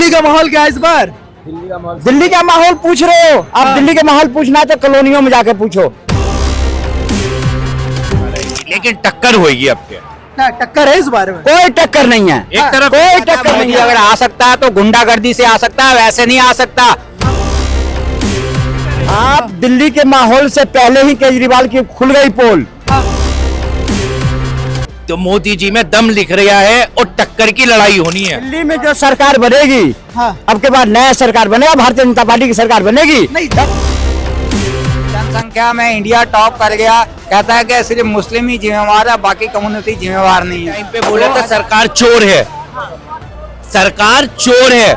दिल्ली का माहौल क्या है इस बार? दिल्ली का माहौल पूछ रहे हो आप? दिल्ली का माहौल पूछना है तो कॉलोनियों में जाके पूछो। लेकिन टक्कर होगी अब क्या? क्या टक्कर है इस बार में? कोई टक्कर नहीं है, एक तरफ कोई टक्कर नहीं है। अगर आ सकता है तो गुंडागर्दी से आ सकता है, वैसे नहीं आ सकता। आप दिल्ली के माहौल से पहले ही केजरीवाल की खुल गई पोल। तो मोदी जी में दम लिख रहा है और टक्कर की लड़ाई होनी है। दिल्ली में जो सरकार बनेगी, अब के बाद नया सरकार बनेगा, भारतीय जनता पार्टी की सरकार बनेगी। नहीं, जनसंख्या में इंडिया टॉप कर गया। कहता है कि सिर्फ मुस्लिम ही जिम्मेवार है, बाकी कम्युनिटी जिम्मेवार नहीं है। टाइम पे बोले तो सरकार चोर है, सरकार चोर है।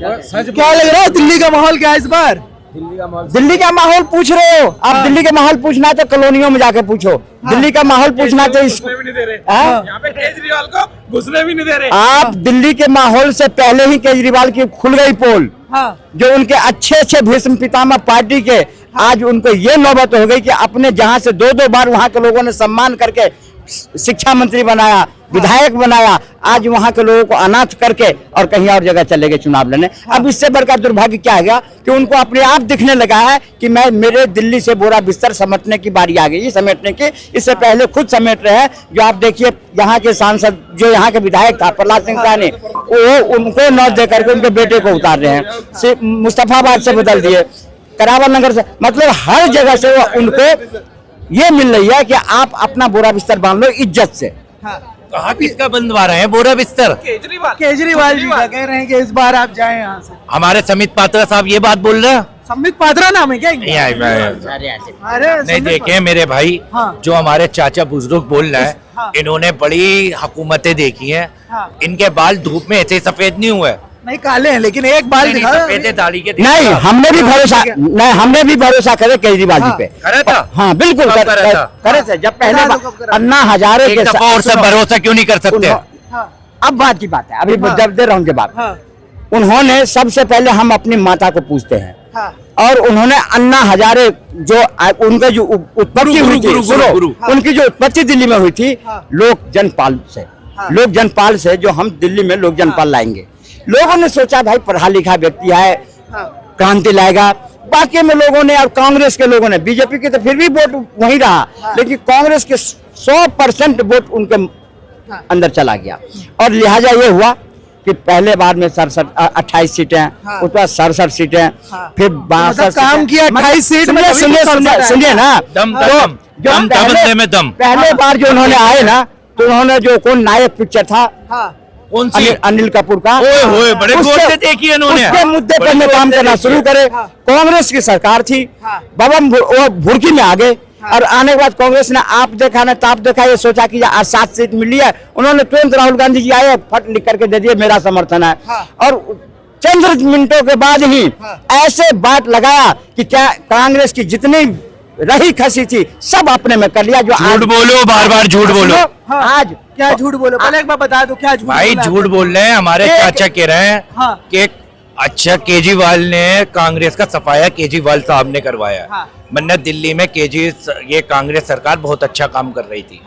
क्या लग रहा है दिल्ली का माहौल क्या है इस बार? दिल्ली का माहौल पूछ रहे हो आप? दिल्ली का माहौल पूछना है तो कॉलोनियों में जाके पूछो। दिल्ली का माहौल पूछना तो यहाँ पे केजरीवाल को घुसने भी नहीं दे रहे। आप दिल्ली के माहौल से पहले ही केजरीवाल की खुल गई पोल। जो उनके अच्छे अच्छे भीष्म पितामह पार्टी के, आज उनको ये नौबत हो गई कि अपने जहां से दो दो बार वहां के लोगों ने सम्मान करके शिक्षा मंत्री बनाया, विधायक बनाया, आज वहां के लोगों को अनाथ करके और कहीं और जगह चले गए चुनाव लड़ने। अब इससे बढ़कर दुर्भाग्य क्या है गया कि उनको अपने आप दिखने लगा है कि मैं, मेरे दिल्ली से बोरा बिस्तर समेटने की बारी आ गई, समेटने की। इससे पहले खुद समेट रहे हैं। जो आप देखिए यहाँ के सांसद, जो यहाँ के विधायक था प्रहलाद सिंह सैनी, वो उनको नौत दे करके उनके बेटे को उतार रहे हैं। मुस्तफाबाद से बदल दिए, करावल नगर से, मतलब हर जगह से वो उनको ये मिल रही है कि आप अपना बोरा बिस्तर बांध लो इज्जत से। कहाँ किसका बंधवा रहे हैं बोरा बिस्तर? केजरीवाल जी का कह रहे हैं कि इस बार आप जाएं यहाँ से। हमारे समित पात्रा साहब ये बात बोल रहे हैं। संबित पात्रा नाम है क्या इनका? अरे नहीं देखे मेरे भाई, जो हमारे चाचा बुजुर्ग बोल रहे हैं, इन्होंने बड़ी हुकूमतें देखी हैं। इनके बाल धूप में ऐसे सफेद नहीं हुए। नहीं, काले हैं लेकिन एक बाल दिखा। सफेद दाढ़ी के नहीं, हमने भी भरोसा करे केजरीवाल जी पे। करे था? हाँ बिल्कुल करे थे। जब पहले अन्ना हजारे के और सब भरोसा क्यों नहीं कर सकते? अब बात की बात है, अभी जब दे रहा हूँ बात। उन्होंने सबसे पहले, हम अपनी माता को पूछते हैं, और उन्होंने अन्ना हजारे जो उनके जो उत्पत्ति हुई थी, उनकी जो उत्पत्ति दिल्ली में हुई थी, लोक जनपाल से, लोक जनपाल से जो हम दिल्ली में लोक जनपाल लाएंगे। लोगों ने सोचा भाई पढ़ा लिखा व्यक्ति है, क्रांति लाएगा। बाकी में लोगों ने, और कांग्रेस के लोगों ने, बीजेपी के तो फिर भी वोट वहीं रहा, लेकिन कांग्रेस के 100% वोट उनके अंदर चला गया। और लिहाजा ये हुआ कि पहले बार में 28 सीटें, उसके बाद 67 सीटें, फिर 62 काम किया 28 सीट में। सुनिए ना, पहले बार जो उन्होंने आए ना, तो उन्होंने जो कौन नायक पिक्चर था, कौन सी? अनिल कपूर का, ओए बड़े गौर से देखिए इन्होंने, उसके मुद्दे पर में काम करना शुरू करे। कांग्रेस की सरकार थी, बाबा वो भुड़की में आ गए, और आने के बाद कांग्रेस ने आप देखा ना ताप देखा, ये सोचा कि 7 सीट मिली है। उन्होंने तुरंत राहुल गांधी जी आए, फट लिख करके दे दिए मेरा समर्थन है, और चंद मिनटों के बाद ही ऐसे बात लगाया कि क्या कांग्रेस की जितनी रही खसी थी सब अपने में कर लिया। जो झूठ बोलो, बार बार झूठ बोलो। आज क्या झूठ बोलो? पहले एक बार बता दो क्या झूठ भाई? झूठ बोल रहे हैं। हमारे चाचा कह रहे हैं कि अच्छा केजरीवाल ने कांग्रेस का सफाया केजरीवाल साहब ने करवाया। वरना दिल्ली में ये कांग्रेस सरकार बहुत अच्छा काम कर रही थी।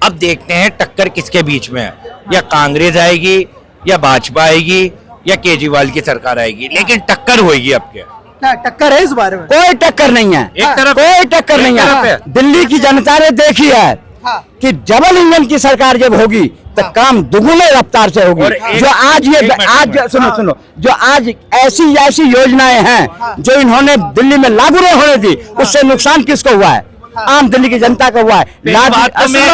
अब देखते हैं टक्कर किसके बीच में है, या कांग्रेस आएगी, या भाजपा आएगी, या केजरीवाल की सरकार आएगी। लेकिन टक्कर होगी अब क्या? क्या टक्कर है इस बारे में? कोई टक्कर नहीं है, एक तरफ कोई टक्कर नहीं है। दिल्ली की जनता ने देखी है कि डबल इंजन की सरकार जब होगी तो काम दुगुने रफ्तार से होगी। जो आज ये सुनो, जो आज ऐसी योजनाएं हैं जो इन्होंने दिल्ली में लागू नहीं होने दी, उससे नुकसान किसको हुआ है? आम दिल्ली की जनता को हुआ है।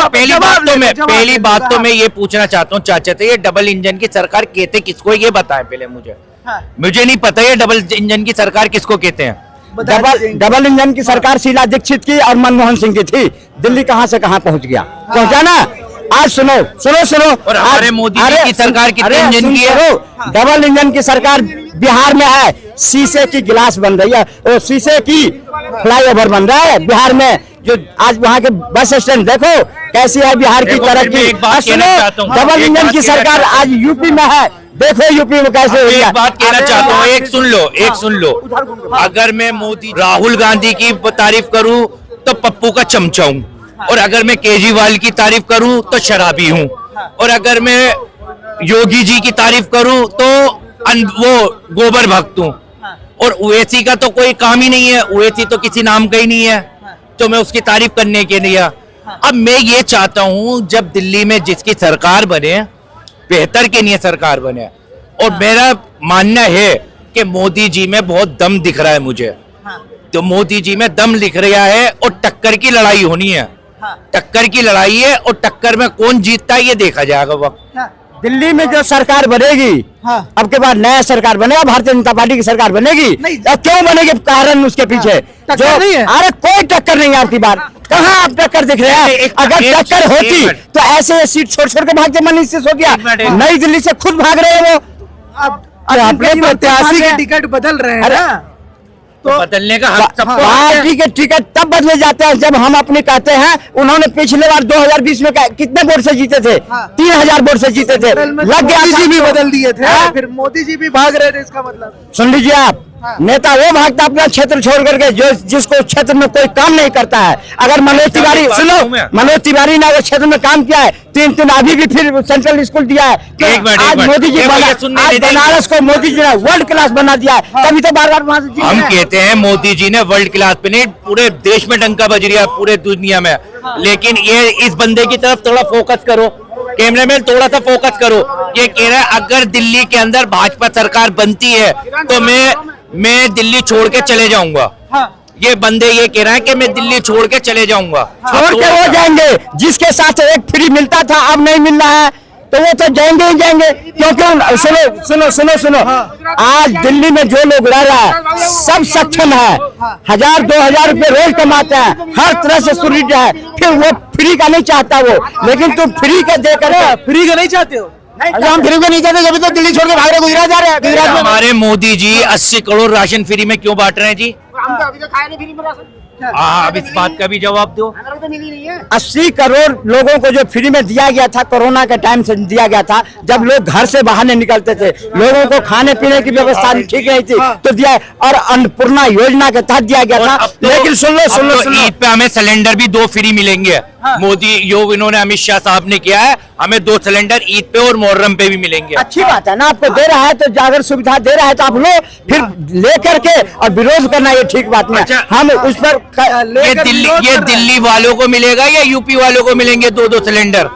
पहली बात तो मैं ये पूछना चाहता हूँ चाचा से, ये डबल इंजन की सरकार कहते किसको, ये बताएं पहले मुझे। मुझे नहीं पता ये डबल इंजन की सरकार किसको कहते हैं। डबल इंजन की सरकार शीला दीक्षित की और मनमोहन सिंह की थी। दिल्ली कहां से कहां पहुंच गया, पहुंचा ना। आज सुनो, और हमारे मोदी जी की सरकार कितने इंजन की है? डबल इंजन की सरकार बिहार में है। शीशे की गिलास बन रही है, और शीशे की फ्लाईओवर बन रहा है बिहार में। जो आज वहाँ के बस स्टैंड देखो कैसी है बिहार की तरक्की। डबल इंजन की सरकार आज यूपी में है, देखो यूपी में कैसे हो रही है। एक बात कहना चाहता हूँ, एक सुन लो। अगर मैं मोदी राहुल गांधी की तारीफ करूँ तो पप्पू का चमचा हूँ, और अगर मैं केजरीवाल की तारीफ करूं तो शराबी हूं, और अगर मैं योगी जी की तारीफ करूं तो वो गोबर भक्त हूं, और ओवैसी का तो कोई काम ही नहीं है, ओवैसी तो किसी नाम का ही नहीं है, तो मैं उसकी तारीफ करने के लिए। अब मैं ये चाहता हूं जब दिल्ली में जिसकी सरकार बने, बेहतर के लिए सरकार बने, और मेरा मानना है कि मोदी जी में बहुत दम दिख रहा है मुझे, तो मोदी जी में दम दिख रहा है, और टक्कर की लड़ाई होनी है, टक्कर की लड़ाई है, और टक्कर में कौन जीतता है ये देखा जाएगा वक्त। दिल्ली में जो सरकार बनेगी, अब के बाद नया सरकार बनेगा, भारतीय जनता पार्टी की सरकार बनेगी, और क्यों बनेगी कारण उसके पीछे जो नहीं है। अरे कोई टक्कर नहीं है आपकी बात, कहाँ आप टक्कर दिख रहे हैं? अगर टक्कर होती तो ऐसे सीट छोड़ के भागते मनीष सिसोदिया, नई दिल्ली से खुद भाग रहे हैं वो। अब अपने प्रत्याशी के टिकट बदल रहे हैं ना, तो बदलने का हक सबको है। पार्टी के टिकट तब बदले जाते हैं जब हम अपने कहते हैं। उन्होंने पिछले बार 2020 में कितने वोट से जीते थे? 3000 वोट से जीते थे। लग गया मोदी जी भी बदल दिए थे, हाँ? फिर मोदी जी भी भाग रहे थे, इसका मतलब सुन लीजिए आप, नेता वो भागता अपना क्षेत्र छोड़ करके जो जिसको क्षेत्र में कोई काम नहीं करता है। अगर मनोज तिवारी, सुनो, मनोज तिवारी ने वो क्षेत्र में काम किया है, 3 अभी भी फिर सेंट्रल स्कूल दिया है, आज मोदी जी आज बनारस को मोदी जी ने वर्ल्ड क्लास बना दिया है, तभी तो बार बार वहां से हम कहते हैं मोदी जी ने वर्ल्ड क्लास पे नहीं, पूरे देश में डंका बज रहा है, पूरे दुनिया में। लेकिन ये इस बंदे की तरफ थोड़ा फोकस करो, कैमरामैन थोड़ा सा फोकस करो। ये कह रहा है अगर दिल्ली के अंदर भाजपा सरकार बनती है तो मैं दिल्ली छोड़ के चले जाऊंगा। ये बंदे ये कह रहा है कि मैं दिल्ली छोड़ के चले जाऊंगा। छोड़ के वो जाएंगे जिसके साथ एक फ्री मिलता था, अब नहीं मिल रहा है, तो वो तो जाएंगे ही जाएंगे। क्योंकि सुनो, आज दिल्ली में जो लोग रह रहा है सब सक्षम है, 1000-2000 रुपए रोज कमाते हैं, हर तरह से सुविधा है, फिर वो फ्री का नहीं चाहता वो। लेकिन तुम फ्री का देकर फ्री का नहीं चाहते हो? हम फ्री का नहीं चाहते, जब तो दिल्ली छोड़ के भाग रहे, गुजरात जा रहे हैं। गुजरात में हमारे मोदी जी 80 करोड़ राशन फ्री में क्यों बांट रहे हैं जी? अब इस बात का भी जवाब दो। 80 करोड़ लोगों को जो फ्री में दिया गया था, कोरोना के टाइम से दिया गया था, जब लोग घर से बाहर नहीं निकलते थे, लोगों को खाने पीने की व्यवस्था ठीक नहीं थी, तो दिया, और अन्नपूर्णा योजना के तहत दिया गया था। लेकिन सुन लो, ईद पे हमें सिलेंडर भी 2 फ्री मिलेंगे। मोदी योग इन्होंने अमित शाह साहब ने किया है, हमें 2 सिलेंडर ईद पे और मुहर्रम पे भी मिलेंगे। अच्छी बात है ना, आपको दे रहा है तो अगर सुविधा दे रहा है तो आप लो, फिर लेकर के और विरोध करना ये ठीक बात नहीं। हम उस पर ये दिल्ली वालों को मिलेगा या यूपी वालों को मिलेंगे 2-2 सिलेंडर?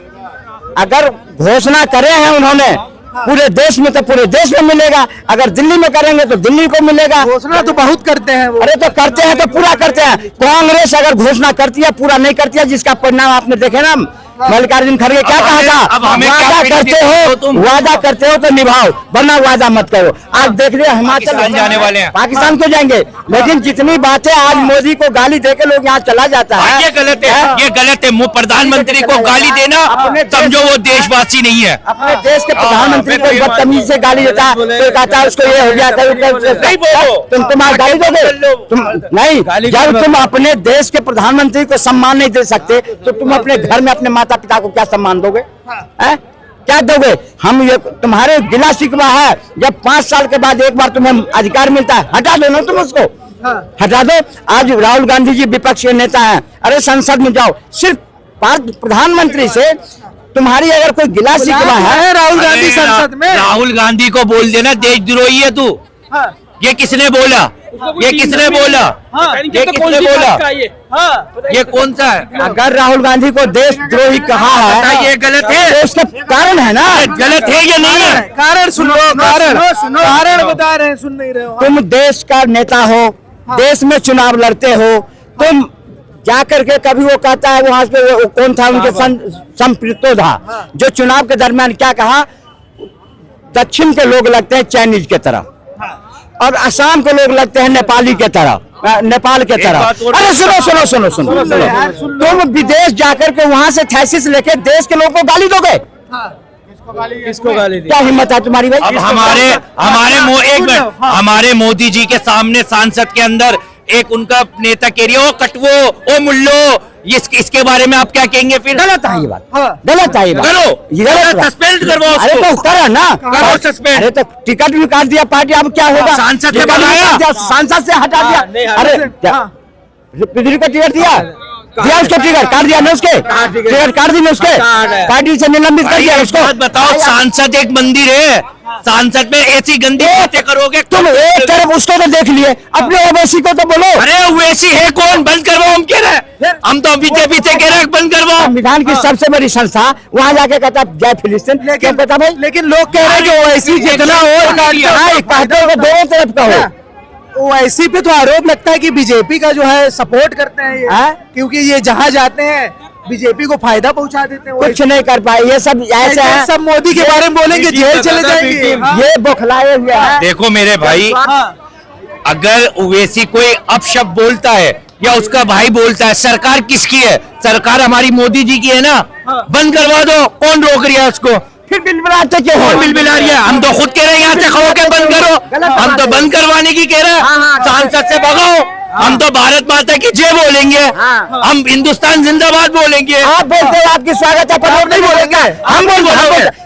अगर घोषणा करे हैं उन्होंने पूरे देश में, तो पूरे देश में मिलेगा। अगर दिल्ली में करेंगे तो दिल्ली को मिलेगा। घोषणा तो बहुत करते हैं वो। अरे तो करते हैं तो पूरा करते हैं। कांग्रेस अगर घोषणा करती है, पूरा नहीं करती है, जिसका परिणाम आपने देखे ना। मल्लिकार्जुन खड़गे क्या कहा था? वादा करते हो तो निभाओ, वरना वादा मत करो। आज देख रहे हिमाचल जाने वाले हैं, पाकिस्तान को जाएंगे। लेकिन जितनी बातें आज मोदी को गाली देके लोग यहाँ चला जाता है, ये गलत है, ये गलत है। प्रधानमंत्री को गाली देना समझो वो देशवासी नहीं है। अपने देश के प्रधानमंत्री को बदतमीजी से गाली देता है, तो कहता है उसको ये हो गया। नहीं बोलो, तुम गाली दोगे? नहीं, जब तुम अपने देश के प्रधानमंत्री को सम्मान नहीं दे सकते, तो तुम अपने घर में अपने माता पिता को क्या सम्मान दोगे? क्या दोगे? हम ये तुम्हारे गिला शिकवा है, जब 5 साल के बाद एक बार तुम्हें अधिकार मिलता है, हटा दो ना तुम उसको, हटा दो। आज राहुल गांधी जी विपक्ष के नेता हैं, अरे संसद में जाओ, सिर्फ प्रधानमंत्री से तुम्हारी अगर कोई गिला शिकवा है, राहुल गांधी संसद में, राहुल गांधी को बोल देना देशद्रोही है तू। ये किसने बोला? ये किसने बोला? ये किसने बोला? ये कौन सा है? अगर राहुल गांधी को देशद्रोही कहा है, ये गलत है, तो उसका कारण है ना। गलत है या नहीं है? कारण सुनो, कारण बता रहे हैं, सुन नहीं रहे हो। तुम देश का नेता हो, देश में चुनाव लड़ते हो, तुम जाकर के कभी वो कहता है वहां पे वो कौन था उनके संप्रीतो था, जो चुनाव के दरमियान क्या कहा, दक्षिण के लोग लगते हैं चाइनीज के तरह और असम के लोग लगते हैं नेपाली के तरह, नेपाल के तरह। अरे सुनो, तुम विदेश जाकर के वहां से थैसिस लेके देश के लोगों को गाली दोगे? किसको गाली दी? क्या हिम्मत है तुम्हारी भाई? अब हमारे मोदी जी के सामने सांसद के अंदर एक उनका नेता कह रही है, ओ कटवो, ओ मुल्लो, इसके बारे में आप क्या कहेंगे? फिर गलत है ये बात, गलत है ये बात। करो, सस्पेंड करवाओ। अरे तो करो ना, करो सस्पेंड। अरे तो टिकट भी काट दिया पार्टी, अब क्या होगा? सांसद से सांसद से हटा दिया। अरे का टिकट दिया, दिया उसको टिकट काट दिया ना उसके टिकट काट दी ना उसके पार्टी से निलंबित कर दिया उसको। बात बताओ, सांसद एक मंदिर है, सांसद में ऐसी गंदी बातें करोगे तुम एक तरफ उसको तो देख लिए, अपने ओवैसी को तो बोलो। अरे ओवैसी है कौन? बंद करवाओ, हम कह रहे हैं, हम तो बीजेपी से कह रहे हैं बंद करवाओ। संविधान की सबसे बड़ी संस्था वहाँ जाके कहता जय फिलिस्तीन, क्या कहता भाई? लेकिन लोग कह रहे हैं कि ओवैसी जितना हो दोनों तरफ का हो। ओवैसी पे तो आरोप लगता है कि बीजेपी का जो है सपोर्ट करते हैं ये, हाँ? क्योंकि ये जहाँ जाते हैं बीजेपी को फायदा पहुंचा देते हैं। कुछ नहीं कर पाए, ये सब ऐसे है। सब मोदी के बारे में बोलेंगे जेल चले जाएंगे। ये बौखलाए हुए हैं। देखो मेरे भाई, अगर ओवैसी कोई अपशब्द बोलता है या उसका भाई बोलता है, सरकार किसकी है? सरकार हमारी मोदी जी की है ना। बंद करवा दो, कौन रोक रहा है उसको? फिर बिलबिलाते क्यों हो? कौन बिलबिला रही है? हम तो खुद कह रहे हैं यहाँ से खड़ो के बंद करो, हम तो बंद करवाने की कह रहे हैं। सांसद से भगाओ, हम तो भारत माता की जय बोलेंगे, हम हिंदुस्तान जिंदाबाद बोलेंगे। आप बोलते हो आपकी स्वागत है, पर हम नहीं बोलेंगे। हम बोलेंगे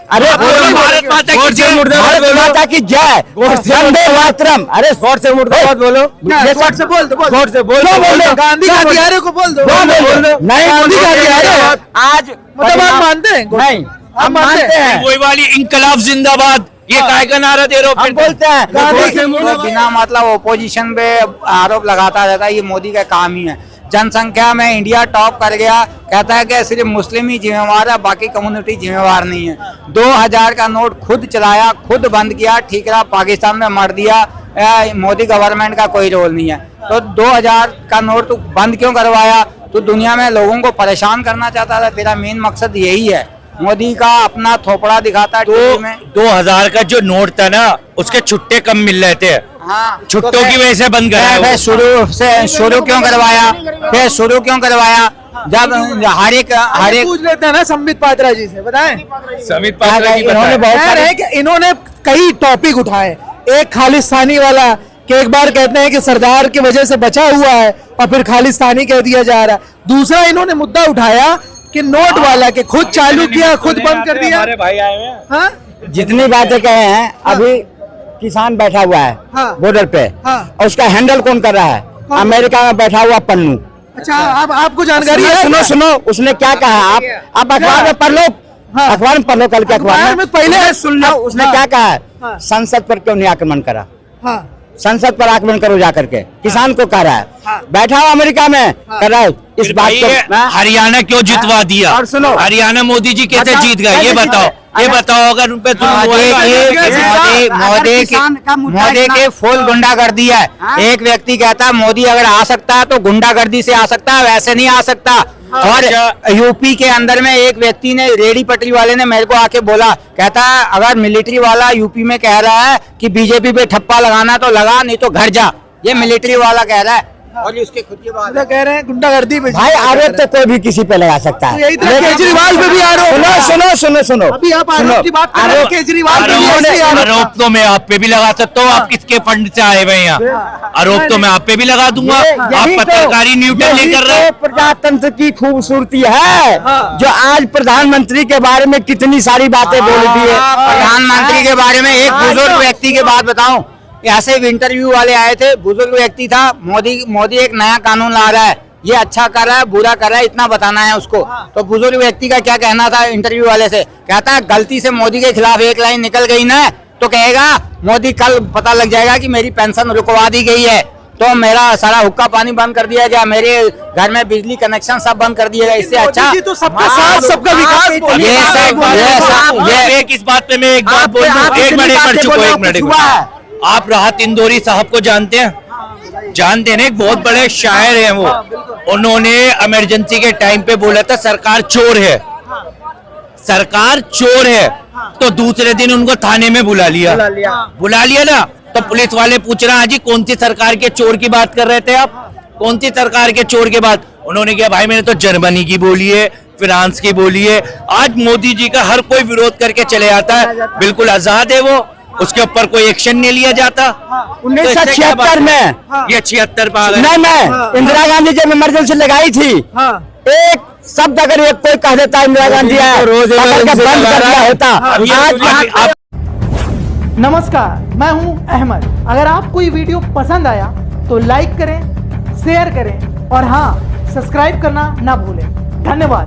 अरे भारत माता की जय, भारत माता की जय, वंदे मातरम। अरे जोर से मुर्दाबाद बोलो, जोर से बोल दो, जोर से बोलो। गांधी का हथियारे को बोल दो। नहीं गांधी का हथियारे आज मतलब आप मानते हैं? नहीं, हम मानते हैं। वही वाली इंकलाब जिंदाबाद, ये काय का नारा दे रहे हो? हम बोलते हैं तो बिना मतलब ओपोजिशन पे आरोप लगाता रहता है, ये मोदी का काम ही है। जनसंख्या में इंडिया टॉप कर गया, कहता है कि सिर्फ मुस्लिम ही जिम्मेवार है, बाकी कम्युनिटी जिम्मेवार नहीं है। 2000 का नोट खुद चलाया, खुद बंद किया, ठीकरा पाकिस्तान में मार दिया। मोदी गवर्नमेंट का कोई रोल नहीं है। तो 2000 का नोट तो बंद क्यों करवाया? तो दुनिया में लोगों को परेशान करना चाहता था, तेरा मेन मकसद यही है। मोदी का अपना थोपड़ा दिखाता टीवी में। 2000 का जो नोट था ना, उसके छुट्टे कम मिल रहे थे, हाँ, छुट्टों की वजह से बंद कराया। शुरू क्यों करवाया? फिर शुरू क्यों करवाया? जब हर एक पूछ लेते हैं ना संबित पात्रा जी से, बताएं। समित इन्होंने बहुत कह रहे हैं कि इन्होंने कई टॉपिक उठाए। एक खालिस्तानी वाला कि एक बार कहते हैं कि सरदार की वजह से बचा हुआ है और फिर खालिस्तानी कह दिया जा रहा है। दूसरा इन्होंने मुद्दा उठाया कि नोट वाला के खुद चालू किया, खुद बंद कर दिया। हमारे भाई आए हैं। हाँ? जितनी बातें कहे हैं, अभी किसान बैठा हुआ है बॉर्डर पे, और उसका हैंडल कौन कर रहा है? अमेरिका में बैठा हुआ पन्नू। अच्छा, आपको जानकारी है? सुनो सुनो, उसने क्या कहा? आप अखबार में पढ़ लो, अखबार में पढ़ लो, कल के अखबार में पहले सुन लो। उसने क्या कहा? संसद पर क्यों नहीं आक्रमण करा? संसद पर आक्रमण करो जाकर के, किसान को कह रहा है। बैठा हुआ अमेरिका में कर रहा है इस बात को। हरियाणा क्यों जितवा दिया? और सुनो, हरियाणा मोदी जी कैसे जीत गए? ये बताओ, ये बताओ। अगर उन पे मोदी के फुल गुंडागर्दी है। एक व्यक्ति कहता है मोदी अगर आ सकता है तो गुंडागर्दी से आ सकता है, वैसे नहीं आ सकता। और यूपी के अंदर में एक व्यक्ति ने, रेडी पटरी वाले ने मेरे को आके बोला, कहता है अगर मिलिट्री वाला यूपी में कह रहा है कि बीजेपी पे ठप्पा लगाना तो लगा, नहीं तो घर जा। ये मिलिट्री वाला कह रहा है और ये उसके खुद की बात है। कह रहे हैं गुंडागर्दी पे। भाई आरोप तो कोई भी किसी पे लगा सकता है। यही तो केजरीवाल पे भी आरोप। सुनो सुनो सुनो, अभी आप आरोप की बात कर रहे हैं, केजरीवाल पे भी ऐसे आरोप। आरोप तो मैं आप पे भी लगा सकता हूँ। आप किसके फंड से आए हुए हैं यहाँ? आरोप तो मैं आप पे भी लगा दूंगा। आप पत्रकारी न्यूट्रल नहीं कर रहे। प्रजातंत्र की खूबसूरती है, जो आज प्रधानमंत्री के बारे में कितनी सारी बातें बोल दी है। प्रधानमंत्री के बारे में एक बुजुर्ग व्यक्ति की बात बताऊं। ऐसे इंटरव्यू वाले आए थे, बुजुर्ग व्यक्ति था, मोदी एक नया कानून ला रहा है, ये अच्छा कर रहा है, बुरा कर रहा है, इतना बताना है उसको। तो बुजुर्ग व्यक्ति का क्या कहना था इंटरव्यू वाले से? कहता है गलती से मोदी के खिलाफ एक लाइन निकल गई ना, तो कहेगा मोदी कल पता लग जाएगा कि मेरी पेंशन रुकवा दी गई है, तो मेरा सारा हुक्का पानी बंद कर दिया गया, मेरे घर में बिजली कनेक्शन सब बंद कर दिया गया। इससे अच्छा तो सबका साथ, सबका विकास। ये इस बात पे मैं एक बात बोल दूं। एक मिनट, आप राहत इंदौरी साहब को जानते हैं? जानते हैं, एक बहुत बड़े शायर हैं वो। उन्होंने इमरजेंसी के टाइम पे बोला था सरकार चोर है, सरकार चोर है। तो दूसरे दिन उनको थाने में बुला लिया ना। तो पुलिस वाले पूछ रहे हैं जी कौन सी सरकार के चोर की बात कर रहे थे आप? कौन सी सरकार के चोर की बात? उन्होंने कहा भाई मैंने तो जर्मनी की बोली है, फ्रांस की बोली है। आज मोदी जी का हर कोई विरोध करके चले जाता है, बिल्कुल आजाद है वो, उसके ऊपर कोई एक्शन नहीं लिया जाता। 1976 में ये 76 पर नहीं, इंदिरा गांधी जब इमरजेंसी लगाई थी, एक शब्द अगर एक कोई कह देता इंदिरा गांधी है, बंद कर दिया होता। नमस्कार, मैं हूं अहमद। अगर आपको ये वीडियो पसंद आया तो लाइक करें, शेयर करें और हाँ, सब्सक्राइब करना ना भूलें। धन्यवाद।